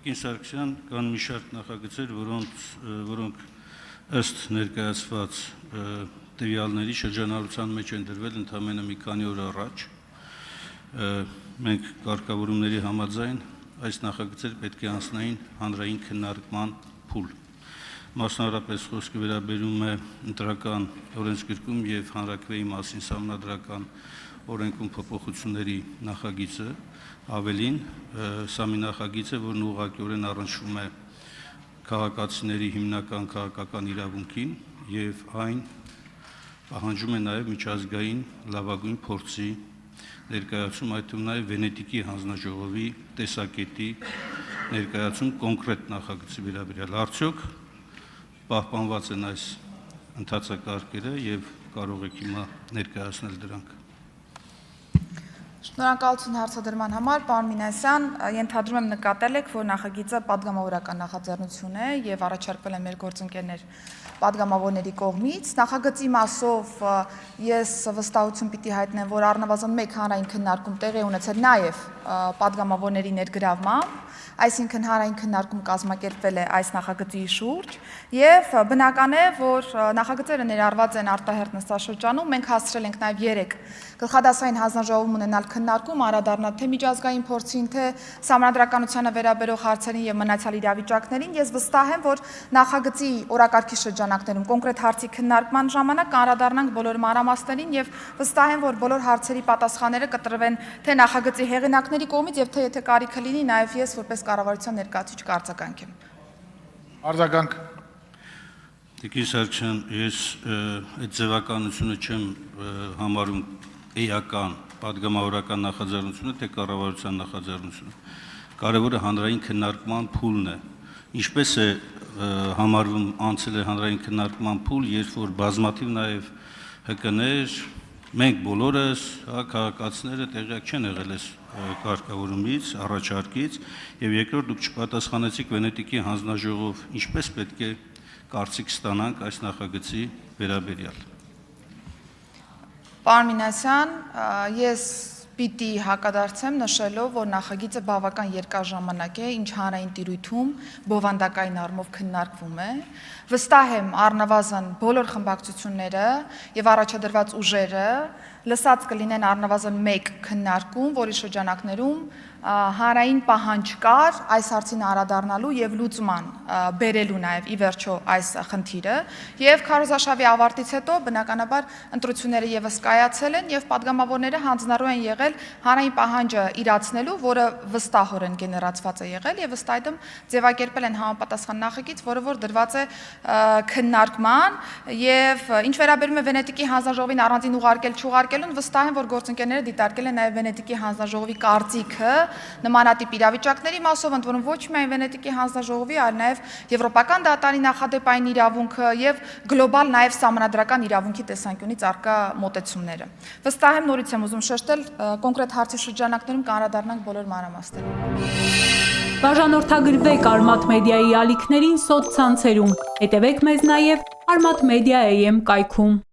Տիկին Սարգսյան, կան մի շարք նախագծեր, որոնք ըստ ներկայացված տվյալների շրջանառության մեջ են դրվել ընդամենը մի քանի օր առաջ։ Մենք կարգավորումների համաձայն այս նախագծերը պետք է անցնեին հանրային քննարկման փուլ։ Մասնավորապես խոսքը վերաբերում է ընտրական օրենսգրքում եւ հանրաքվեի մասին սահմանադրական օրենքում փոփոխությունների նախագիծը, ավելին, սա մի նախագիծ է, որն ուղղակիորեն առնչվում է քաղաքացիների հիմնական քաղաքական իրավունքին եւ այն պահանջում է նաեւ միջազգային լավագույն փորձի ներկայացում, այդ թվում նաեւ Վենետիկի հանձնաժողովի տեսակետի ներկայացում կոնկրետ նախագծի վերաբերյալ։ Արդյոք պահպանված են այս ընթացակարգերը եւ կարող եք հիմա ներկայացնել դրանք։ Շնորհակալություն հարցադրման համար, պարոն Մինասյան, ենթադրում եմ նկատել եք, որ նախագիծը պատգամավորական նախաձեռնություն է եւ առաջարկվել է մեր գործընկերներ պատգամավորների կողմից։ Նախագծի մասով ես վստահություն պիտի հայտնեմ, որ առնվազն մեկ հանրային քննարկում տեղի ունեցել նաեւ պատգամավորների ներգրավմամբ, այսինքն հանրային քննարկում կազմակերպվել է այս նախագծի շուրջ եւ բնական է, որ նախագծերը ներառված են արտահերթ նստաշրջանում, մենք հասցրել ենք նաեւ 3 գլխադասային հանձնաժողովում ունենալ քննարկում անդրադառնալ թե միջազգային փորձին, թե սահմանադրականությանը վերաբերող հարցերին եւ մնացյալ իրավիճակներին։ Ես վստահ եմ, որ նախագծի օրակարգի շրջանակներում կոնկրետ հարցի քննարկման ժամանակ անդրադառնանք բոլոր մանրամասներին եւ վստահ եմ, որ բոլոր հարցերի պատասխանները կտրվեն թե նախագծի հեղինակների կողմից եւ թե եթե կարիքը լինի նաեւ ես որպես կառավարության ներկայացուցիչ կարձագանքեմ։ Արձագանք։ Տիկին Սարգսյան, ես այդ ձևականությունը չեմ համարում էական պատգամավորական նախաձեռնությունը, թե կառավարության նախաձեռնությունը։ Կարևորը հանրային քննարկման փուլն է։ Ինչպես է համարվում անցել է հանրային քննարկման փուլ, երբ որ բազմաթիվ նաև ՀԿ-ներ, մենք բոլորս, քաղաքացիները տեղյակ չեն եղել այս կարգավորումից, առաջարկից, եւ երկրորդ դուք չպատասխանեցիք Վենետիկի հանձնաժողով, ինչպես պետք է կարծիք ստանանք այս նախագծի վերաբերյալ։ Պարոն Մինասյան, ես պիտի հակադարձեմ նշելով, որ նախագիծը բավական երկար ժամանակ է, ինչ հանրային տիրույթում բովանդակային առումով քննարկվում է։ Վստահ եմ առնվազն բոլոր խմբակցությունները եւ առաջադրված ուժերը լսած կլինեն առնվազն մեկ քննարկում, որի շրջանակներում հանրային պահանջ կար այս հարցին անդրադառնալու եւ լուծման բերելու նաեւ ի վերջո այս խնդիրը եւ քարոզարշավի ավարտից հետո բնականաբար ընտրությունները եւս կայացել են եւ падգամավորները հանձնառու են եղել հանրային պահանջը իրացնելու, որը վստահորեն գեներացված է եղել եւ ըստ այդմ ձևակերպել են համապատասխան նախագիծ, որը որ դրված է քննարկման եւ ինչ վերաբերում է Վենետիկի հանձնաժողովին առանձին ուղարկել-չուղարկելուն, վստահ եմ, որ գործընկերները դիտարկել են նաեւ Վենետիկի հանձնաժողովի կարծիքը նմանատիպ իրավիճակների մասով, ընդ որում ոչ միայն Վենետիկի հանձնաժողովի, այլ նաև Եվրոպական դատարանի նախադեպային իրավունքը եւ գլոբալ նաև սահմանադրական իրավունքի տեսանկյունից առկա մոտեցումները։ Վստահ եմ, նորից եմ ուզում շեշտել, կոնկրետ հարցի շրջանակներում կանրադառնանք բոլոր մանրամասներին։ Բաժանորդագրվեք Արմաթ մեդիայի ալիքներին սոցցանցերում, հետևեք մեզ նաև Armat Media AM կայքում։